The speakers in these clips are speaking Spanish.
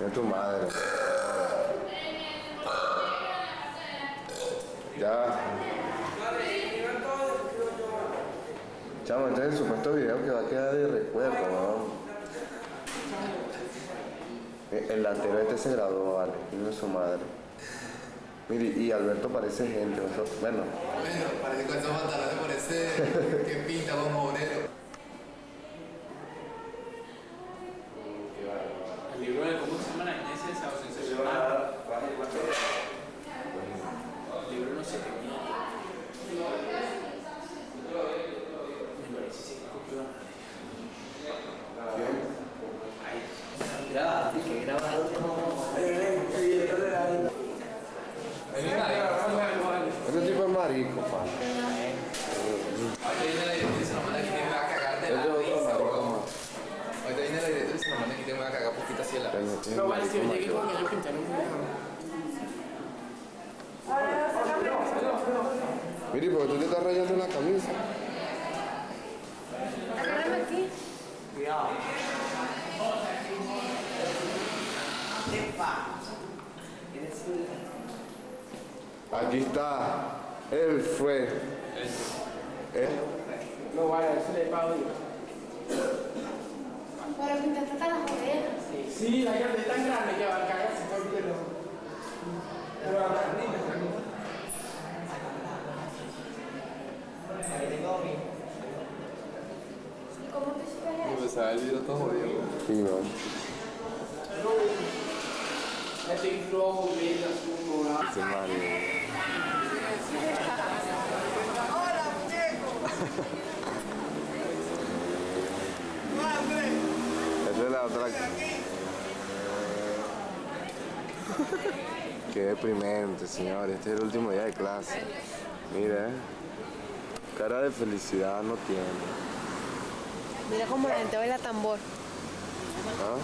Es tu madre. Ya. Chamo, este es el supuesto video que va a quedar de recuerdo, ¿no? El latero este se graduó, vale, hijo de su madre. Mire, y Alberto parece gente, bueno. Bueno, parece que con esos pantalones parece que pinta como obrero. El libro de cómo se llama la iglesia de Sao Sensacional. El libro no sé qué. Graba, que grabado. Este tipo es marico, pa. Ahorita viene la directora y se nos manda aquí, me va a cagar de la risa, weón. Ahorita viene la directora y se nos manda aquí, me va a cagar poquito así de la risa. No vale, si yo llegué con ellos pintaron un video. Mire, porque tú te estás rayando la camisa. Agárrame aquí. Cuidado. Aquí está. Él fue. No vale, eso le pago yo. Para pintaste hasta las orejas. Sí, la grande es tan grande que va a cagarse todo el pelo. Pero la niña también. ¿Cómo te superas? Me sale el video todo jodido. Sí, no. Este rojo, medio azul, morado. Ese marico. ¡Hola, muñeco! ¡Madre! Esa es la otra. Qué deprimente, señores. Este es el último día de clase. Mira, cara de felicidad no tiene. Mira cómo la gente baila tambor. ¿Ah?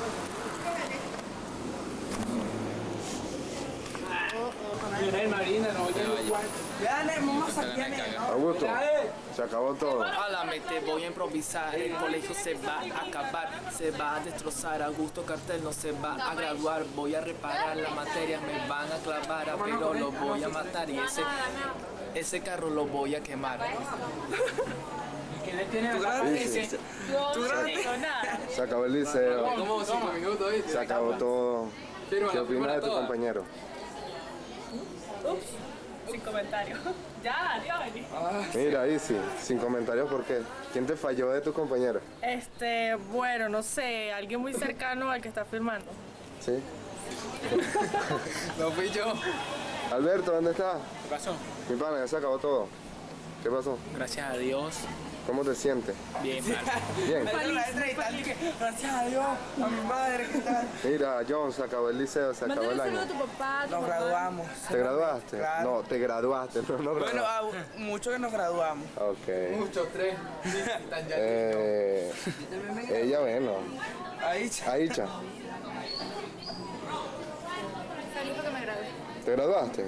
Mira el marina, no voy a igual. Vean, vamos a saquear. Augusto, se acabó todo. Álame, te voy a improvisar, el colegio se va a acabar, se va a destrozar, Augusto Cartel no se va a graduar, voy a reparar la materia, me van a clavar, pero lo voy a matar y ese carro lo voy a quemar. ¿Quién le tiene Dice, Yo no digo nada. se acabó el liceo. Como 5 minutos, ¿viste? Se acabó todo. ¿Qué opinas de tu compañero? Sin comentarios. Ya, adiós. Mira, Isi, sin comentarios, ¿por qué? ¿Quién te falló de tus compañeros? Bueno, no sé, alguien muy cercano al que está filmando. ¿Sí? No fui yo. Alberto, ¿dónde estás? ¿Qué pasó? Mi pana, ya se acabó todo. ¿Qué pasó? Gracias a Dios. ¿Cómo te sientes? Bien, man. Bien. Gracias a Dios, a mi madre, ¿qué tal? Mira, John, se acabó el liceo, se acabó el año. tu papá, Nos graduamos. ¿Te graduaste? Claro. No, te graduaste, no Bueno, graduaste. mucho que nos graduamos. Ok. Muchos, 3. Tan ya. Ella, bueno. Ahí, Aicha, feliz porque me gradué. ¿te graduaste?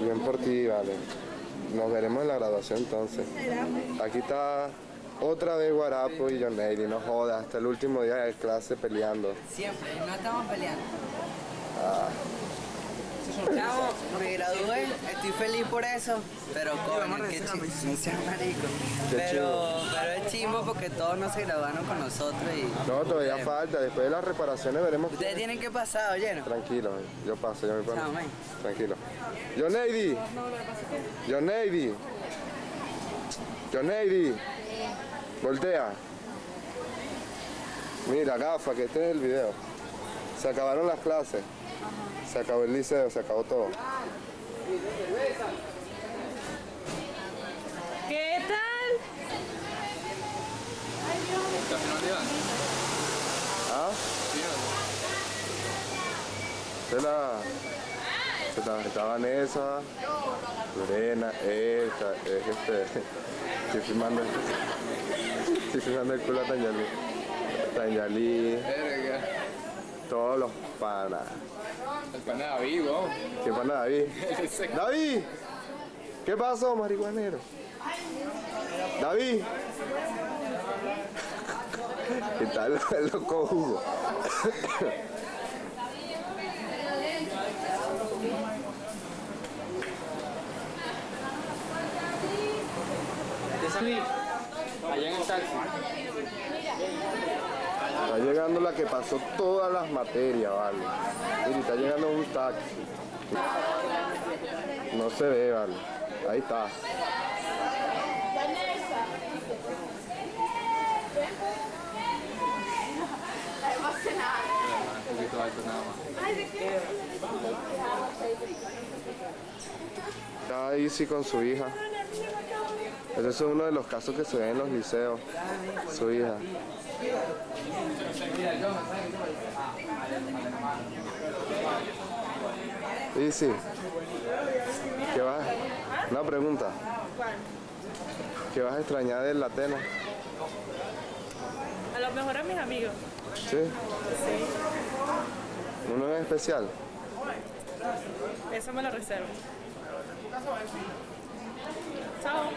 Bien por ti, vale. Nos veremos en la graduación entonces. Aquí está otra vez Guarapo y John Nady, no jodas, hasta el último día de clase peleando. siempre, no estamos peleando. Chavo, me gradué, estoy feliz por eso, pero coño, qué chimbo, no seas marico. Qué Pero es chimbo porque todos no se graduaron con nosotros y... No, todavía falta, después de las reparaciones veremos. Ustedes tienen que pasar, ¿oyeron? Tranquilo, yo paso, yo me paso. Chao, man. Tranquilo. John Nady. John Nady. John Nady. Voltea. Mira, gafa, que este es el video. Se acabaron las clases. Se acabó el liceo, se acabó todo. ¿Qué tal? ¿Estás filmando, Iván? ¿Ah? Está Vanessa, Lorena, estoy filmando el culo a Tanyali, Verga. todos los panas. El pana David, weón. ¿Qué pana David? ¡David! ¿Qué pasó, marihuanero? ¡David! Y tal el loco Hugo. Allá en el taxi. Está llegando la que pasó todas las materias, vale. Mira, está llegando un taxi. No se ve, vale. Ahí está. Un poquito alto nada más. Está ahí sí con su hija. Ese es uno de los casos que se ven en los liceos. Su hija. Y sí. ¿Qué vas? Una pregunta. ¿Qué vas a extrañar de la Atena? A lo mejor a mis amigos. ¿Sí? ¿Uno en especial? Eso me lo reservo. Chao.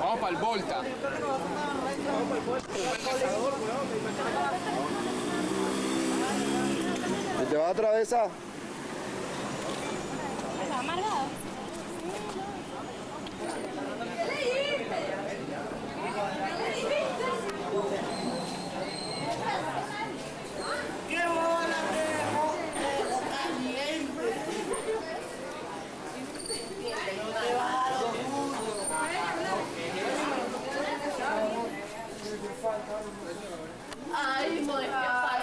Vamos para el Volta. ¿Y te vas a atravesar? ¿Está amargado? Ay, mãe, que pai.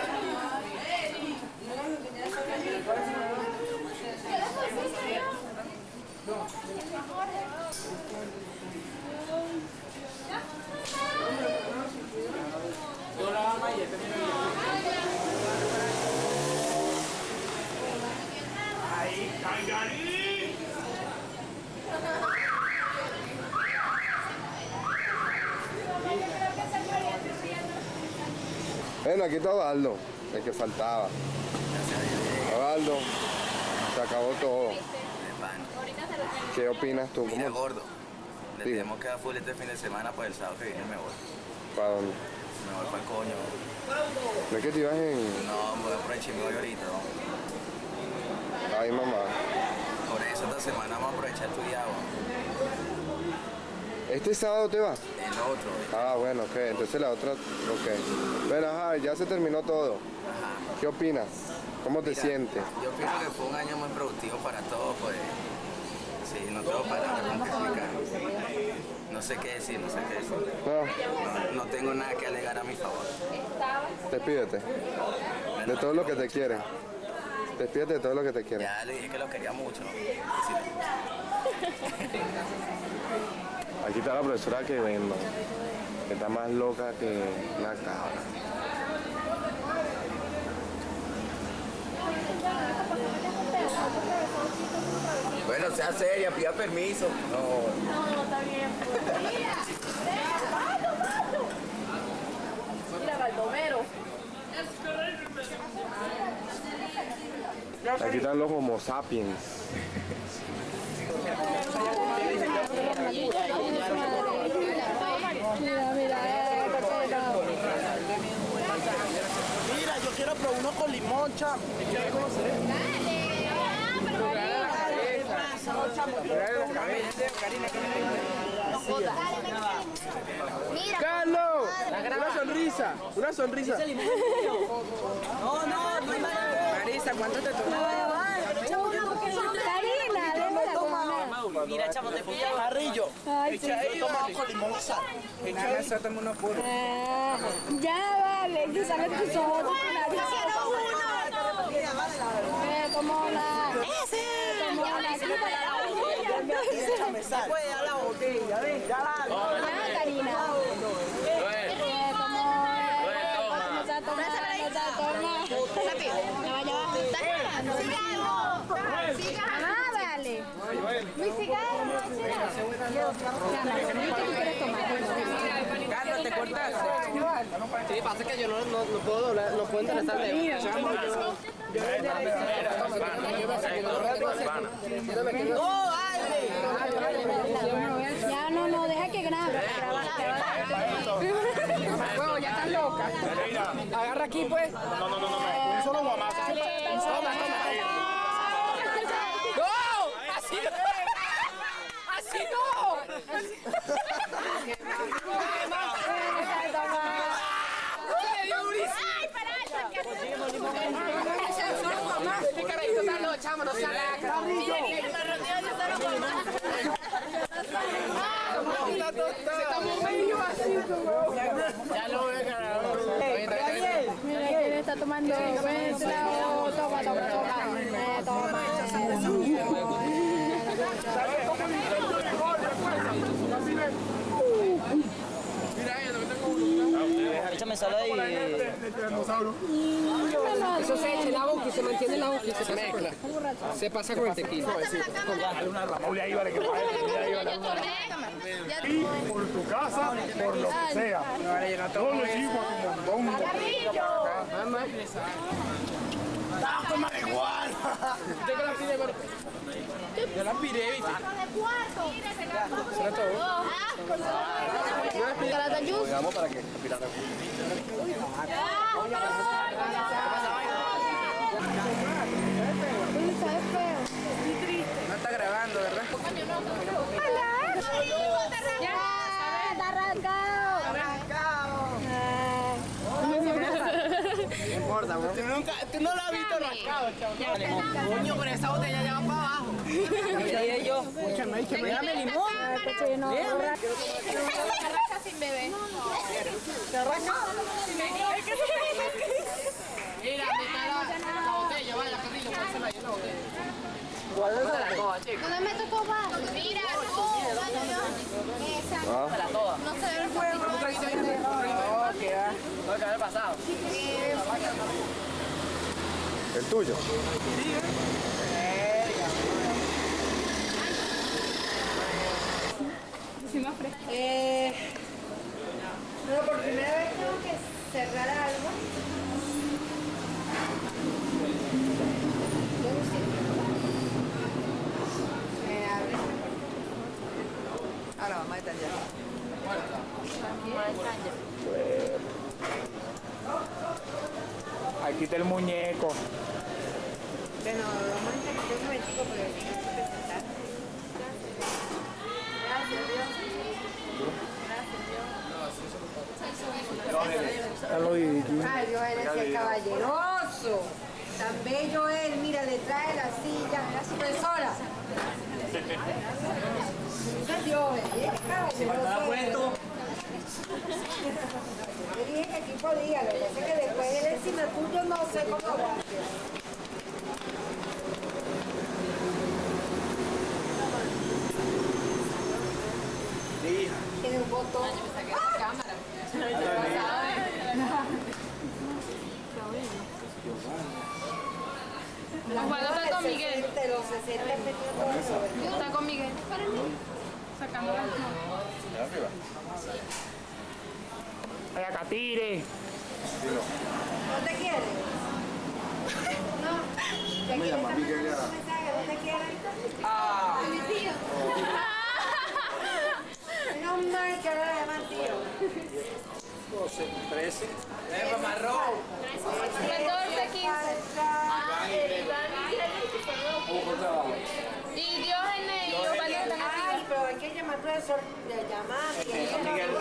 Bueno, aquí está Osvaldo, el que faltaba. Osvaldo, se acabó todo. ¿Qué opinas tú? Mira, ¿Cómo? gordo. Le Diga. tenemos que dar full este fin de semana, pues el sábado que viene me voy. ¿Para dónde? Me voy para el coño. ¿No es que te ibas en...? No, me voy a aprovechar mi hoy ahorita, ¿no? Ay, mamá. Por eso esta semana vamos a aprovechar tu día, ¿no? ¿Este sábado te vas? El otro. Ah, bueno, ok. Entonces la otra... Ok. Bueno, ajá, ya se terminó todo. ¿Qué opinas? ¿Cómo te Mira, sientes? Yo pienso que fue un año muy productivo para todos, pues. Sí, no tengo palabras con qué explicar. No sé qué decir, no sé qué decir. No, No tengo nada que alegar a mi favor. despídete. De todo lo que te quieren. Despídete de todo lo que te quieren. Ya le dije que lo quería mucho. Aquí está la profesora que vendo. Que está más loca que una cabra. Bueno, sea seria, pida permiso. No. No, está bien. Mira, Baldomero. Aquí están los Homo sapiens. Mira, yo quiero probar uno con limón, chamo. ¿Cómo se ve? ¡Carlos! Una sonrisa, una sonrisa. Marisa, ¿cuánto te tomó? Mira, chamo, te pilla. Carrillo. Yo tomaba con limón y sal. Suéltame unos puros. Ya, vale, que salen tus ojos. Como la... Déjame sal. Puede dar la botella, ven. Ya la. Karina. Carlos, ¿te cortaste? Sí, pasa que yo no puedo doblar, no puedo enderezar el dedo. No, Agarra aquí, pues. No, un solo guamazo. Toma. ¡No! ¡Así no! ¡Así no! ¡Le dio durísimo! Este carajito está loco, chamo, no se alaca. Estamos medio así, ya lo ve, carajo. Mira quién está tomando. Toma. Échame sal ahí. Eso se echa el agua que se mantiene el agua y se mezcla. Se pasa con el tequila. Una Ramón ahí vale que y por tu casa, por lo que sea. Todos los hijos a un montón. ¡Taco marihuana! ¿Usted que la pide, gordo? Yo la piré, ¿viste? ¿Será todo? Vamos para que No está grabando, ¿verdad? ¡Ya! ¡Está arrancado! No importa, güey. Tú no la has visto arrancado, chaval. Coño, pero esa botella ya va para abajo. Yo. Dame limón. Arranca sin bebé. Mira, me está la botella, vaya, Carrillo, pónsela ahí en la botella. ¿Dónde me tocó más? Mira, tú. Esa. No se ve el juego. No, que va. No, que haber pasado. el tuyo. Bueno, por primera vez tengo que cerrar algo. Me abre. Ah, no, más ya. Aquí está el muñeco. Bueno, vamos a intentar un momentico porque tengo que presentar. Gracias, Dios. Ay, Joel es el caballeroso. Tan bello él, mira, le trae la silla, la impresora. Ese es Joel, mira qué caballeroso. Yo dije que aquí podía, lo que pasa es que después él encima tuyo no sé cómo aguante. Tiene un botón. Osvaldo está con Miguel. De los 60 metido todo eso. Está con Miguel. Sacando la Ay, Catire. ¿No te quiere? No. ¿Te quiere esta mensaje? ¿No te quiere? Ah. Mi tío. No mal que ahora le llaman tío. 12, 13. Marrón. 14, 15. Y Diógenes y Osvaldo están aquí. Ay, pero hay que llamar al profesor. Le llama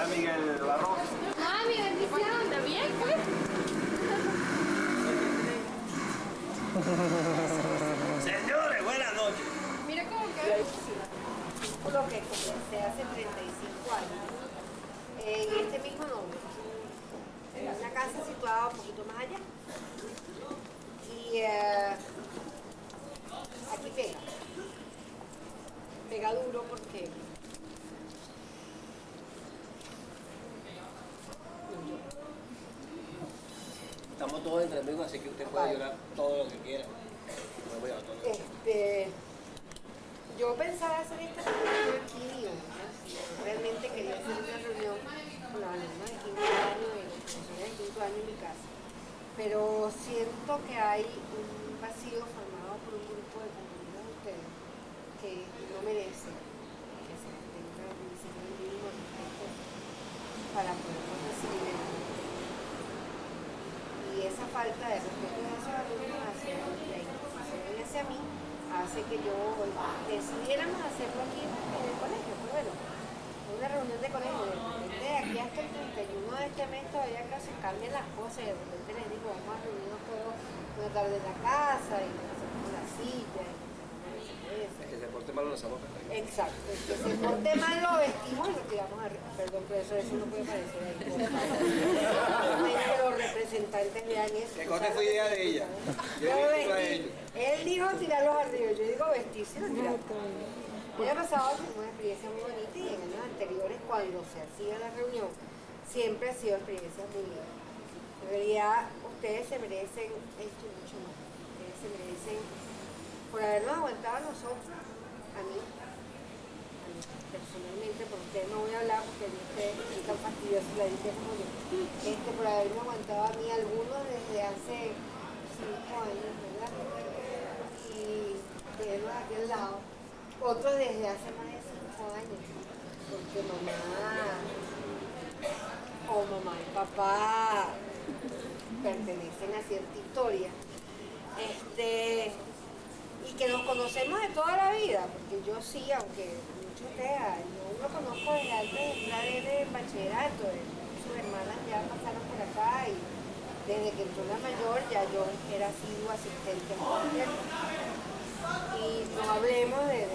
a Miguel Barrón. Ah, mi bendición. ¿Está bien, pues? Señores, buenas noches. Mira cómo que... Lo que comencé hace 35 años. En este mismo nombre. En una casa situada un poquito más allá. Y aquí pega. Pega duro porque... Estamos todos entre amigos, así que usted puede llorar todo lo que quiera. Yo pensaba hacer esta reunión aquí, realmente quería hacer una reunión con la alumna de quinto año y los profesores de quinto año en mi casa, pero siento que hay un vacío formado por un grupo de compañeros de ustedes que no merece que se tenga ni siquiera el mínimo respeto para poder recibir el hace que yo decidiéramos hacerlo aquí en el colegio. Pero bueno, una reunión de colegio, de repente de aquí hasta el 31 de este mes todavía casi cambian las cosas y de repente les digo, vamos a reunirnos todos una tarde en la casa y nos hacemos una silla y nos hacemos una cerveza. El que se porte mal lo lanzamos a la Exacto, el que se porte mal lo vestimos y lo tiramos a... Perdón, pero eso no puede parecer ahí. Solamente los representantes vean eso. Que cosa fue idea de ella. Yo digo a ellos. Él dijo tirarlos arriba, yo digo vestirse y los tiramos. El año pasado fue una experiencia muy bonita y en años anteriores, cuando se hacía la reunión, siempre ha sido experiencias muy lindas. En realidad, ustedes se merecen esto y mucho más. Ustedes se merecen, por habernos aguantado a nosotros, a mí personalmente, por ustedes no voy a hablar porque ustedes son tan fastidiosos, la dije como yo, por haberme aguantado a mí algunos desde hace 5 años, ¿verdad? Y tenerlos aquí al lado. Otros desde hace más de 5 años, porque mamá y papá pertenecen a cierta historia, y que nos conocemos de toda la vida, porque yo sí, aunque muchos de ustedes, yo lo conozco desde antes de entrar en bachillerato, sus hermanas ya pasaron por acá y desde que entró la mayor ya yo era asidua asistente al colegio. Y no hablemos de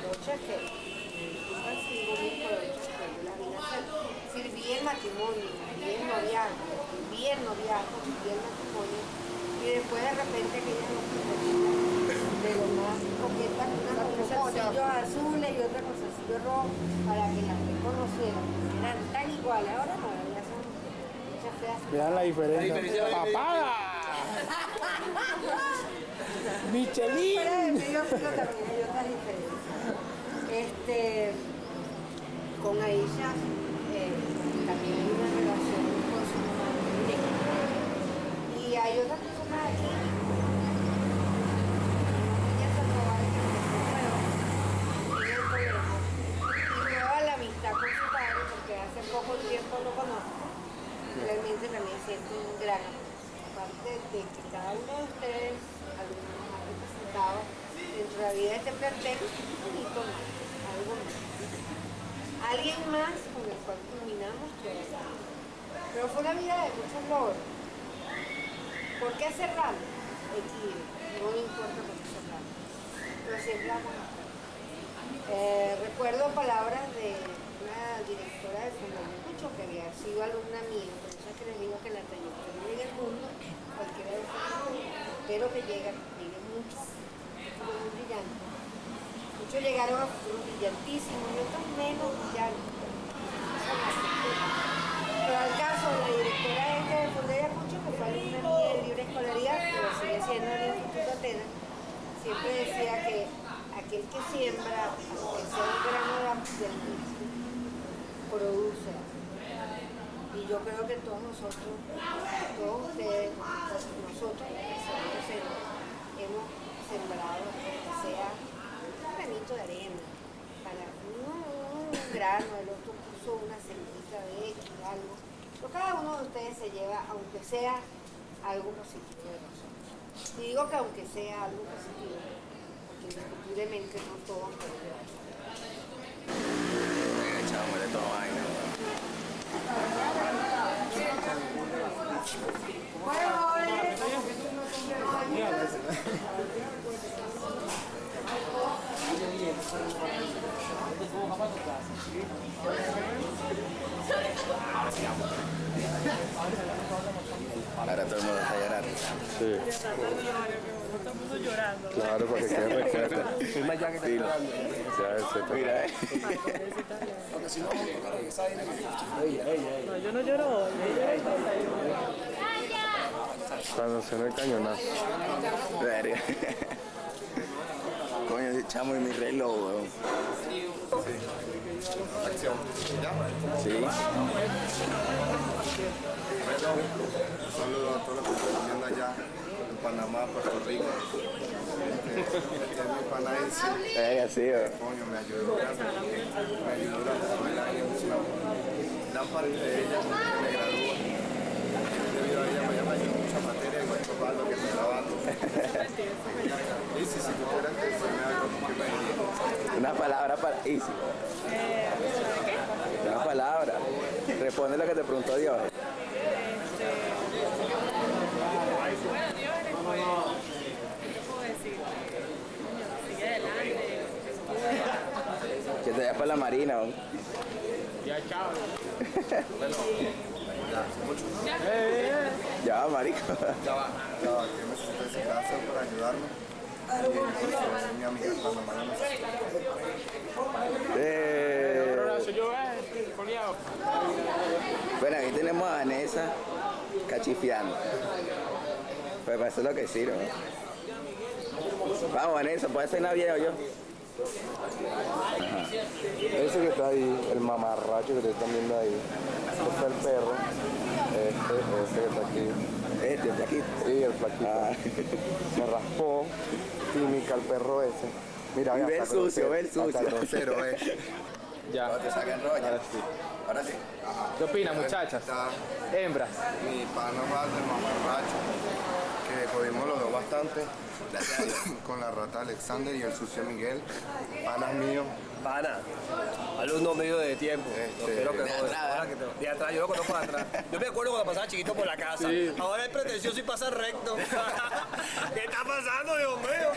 noches que nunca sigo muy provechoso, que yo las vi nacer. Sirví en matrimonio, sirví en noviazgo, sirví en matrimonio, y después de repente aquellas de lo más coquetas, una con calzoncillos azules y otra con calzoncillos rojos, para que las reconocieran. Eran tan iguales, ahora no, ya son muchas feas. Vean la diferencia. ¡Papada! ¡Michelin! Pero también hay otras diferencias. Con Aisha también hay una relación con su mamá directa. Y hay otras personas aquí. Ella se acaba de en el colegio. Y nueva la amistad con su padre, porque hace poco tiempo lo conozco. Realmente también siento un gran amor. Aparte de que cada uno de ustedes, algunos más representados dentro de la vida de este plantel, un bonito más, algo más. Alguien más con el cual culminamos todo esto. Pero fue una vida de muchos logros. ¿Por qué cerrar? Equilibrio. No me importa por qué cerrar. Pero siempre vamos a estar. Recuerdo palabras de una directora del Fundador Mucho, que había sido alumna mía, por eso es que les digo que la trayectoria en el mundo, cualquiera de ustedes, espero que lleguen muchos, muy brillantes. Muchos llegaron a futuros brillantísimos y otros menos brillantes. Pero al caso, la directora de Fundador Mucho, que fue alumna mía de libre escolaridad, pero sigue siendo en el Instituto Atenas, siempre decía que aquel que siembra, aunque sea un grano del mismo, produce. Y yo creo que todos nosotros, todos ustedes, nosotros, hemos sembrado que sea un granito de arena, para un grano, el otro puso una semillita de X, algo. Pero cada uno de ustedes se lleva, aunque sea algo positivo de nosotros. Y digo que aunque sea algo positivo, porque indiscutiblemente no todos pueden llevarse. Echámosle toda vaina. Ahora todo el mundo está llorando. Sí. Todo el mundo llorando. Claro, porque quede recuerdo. Firma ya que está llorando. Ya, ese Mira, Porque si no, No, yo no lloro hoy. cuando suena el cañonazo. verga. Coño, chamo, y mi reloj, weón. Acción. ¿Ya? Sí. Un saludo a todos los que están viendo allá en Panamá, Puerto Rico. Este es mi panaense. Verga, sí, weón. Coño, me ayudó durante todo el año. Gran parte de ella me graduó. Debido a ella me ayudó muchas materias y muchos palos que me daban. Y si tú quieres palabra para Easy. Una palabra. Responde lo que te preguntó Dios. Bueno, Dios en español. ¿Qué puedo decir? Sigue adelante. Que te vayas para la marina, ¿no? Ya, chao. Ya, marico. Ya va, que necesito ese caso para ayudarme. Y mi amiga cuando me hagan Bueno, aquí tenemos a Vanessa cachifiando. Pues para eso es lo que sirve, ¿no? Vamos, Vanessa, ¿puedes hacer una video yo? Ese que está ahí, el mamarracho que te están viendo ahí, este fue el perro, este que está aquí. Este, el flaquito. Sí, el flaquito. Me raspó, química el perro ese. Mira, Y ve el sucio, ve el hasta sucio. grosero, Ya. Te sacan rollo. Ahora sí. Ahora sí. ¿Qué opinan, muchachas? Está Hembras. mi pana Walter, mamarracho, que jodimos los dos bastante. Con la rata Alexander y el sucio Miguel, panas míos. Pana, alumno medio de tiempo. Espero que de atrás, de atrás, yo lo conozco de atrás. Yo me acuerdo cuando pasaba chiquito por la casa. Sí. Ahora es pretencioso y pasa recto. ¿Qué está pasando, Dios mío?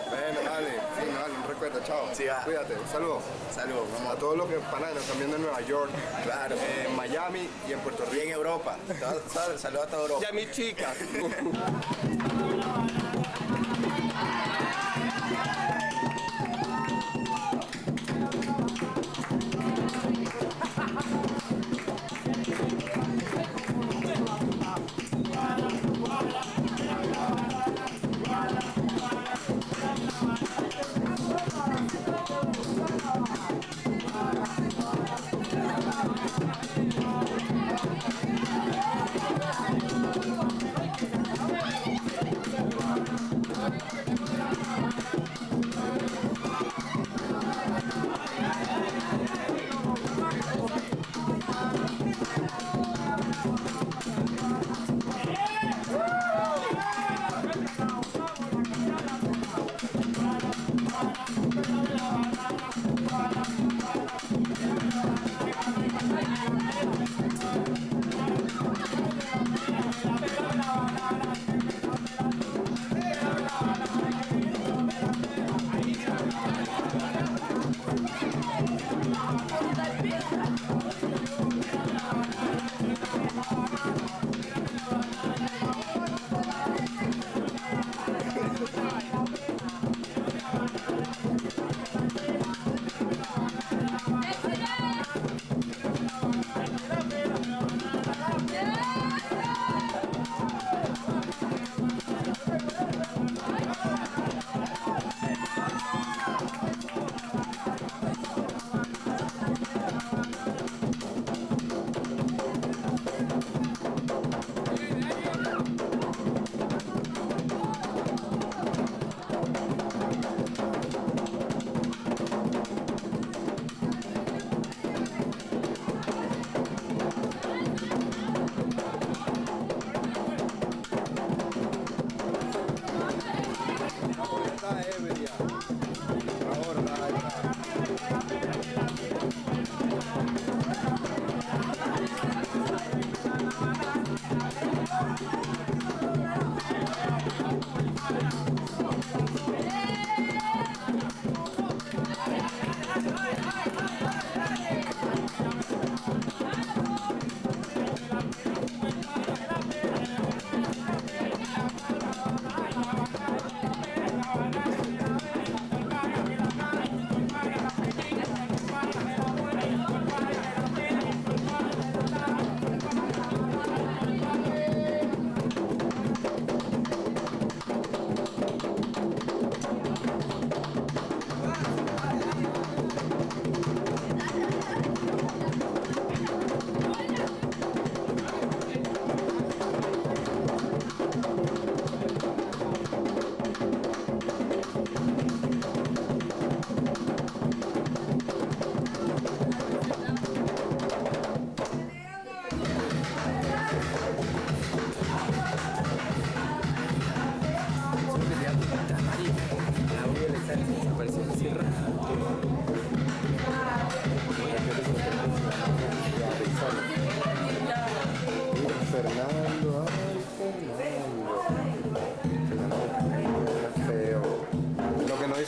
Bueno, dale, sí, dale, un recuerdo, chao. Sí, va. Cuídate, un saludo. Saludos, A todos los que panas nos están viendo en Nueva York, Claro. en Miami y en Puerto Y Rico. en Europa. Saludos a toda Europa. Y a mis chicas.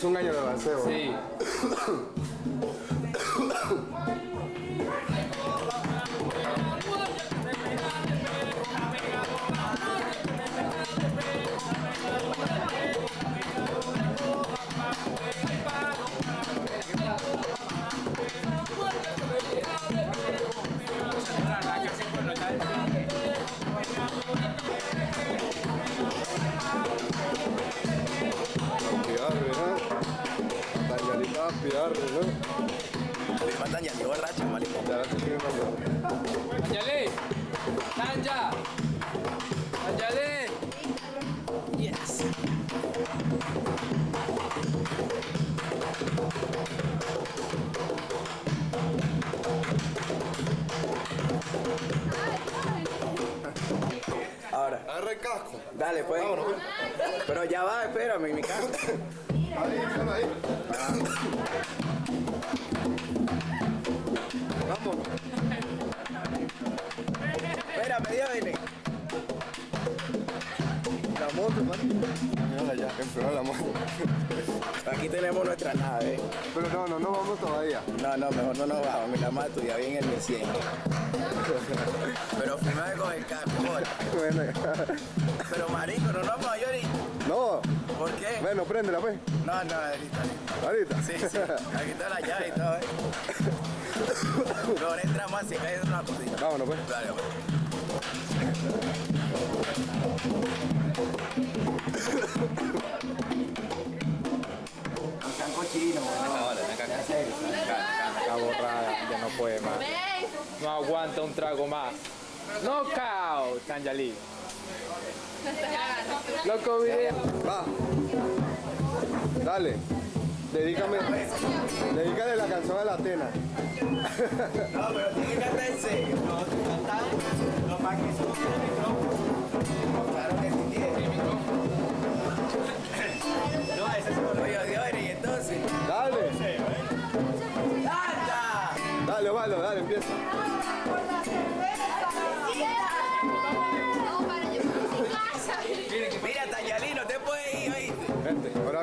hizo un año de balanceo. Sí. Tanyali borracho, marico. Tanyali. Tanya. Tanyali. Yes. Ahora. Agarra el casco. Dale, pues. Pero ya va, espérame, en mi casa. Ahí. Vamos. Espera, media vene. La moto, man. Mírala ya, empeoró la moto. Aquí tenemos nuestra nave. Pero no vamos todavía. No, mejor no nos vamos. La mato ya bien en el 1100. Pero primero con el casco, joder. Bueno, Pero marico, no nos vamos a llorar. no. ¿Por qué? Bueno, préndela, pues. No, ahorita. Ahorita. Sí. Aquí está la llave y todo, Pero ahora entramos así, cae una cosita. Vámonos, pues. Dale, pues. No sean cochinos, Está borrada, ya no puede más. No aguanta un trago más. Knockout, Tanyali. Loco video. Va. Dale. Dedícale la canción a la Atena. No, pero tiene que cantar en serio. No, cantar los más que son el micrófono. Claro que sí tiene. No, ese es el rollo de oro y entonces. Dale. ¡Anda! Dale, Osvaldo, dale, empieza. Mira, Tanyali, no te puedes ir, ¿oíste? Vente, ahora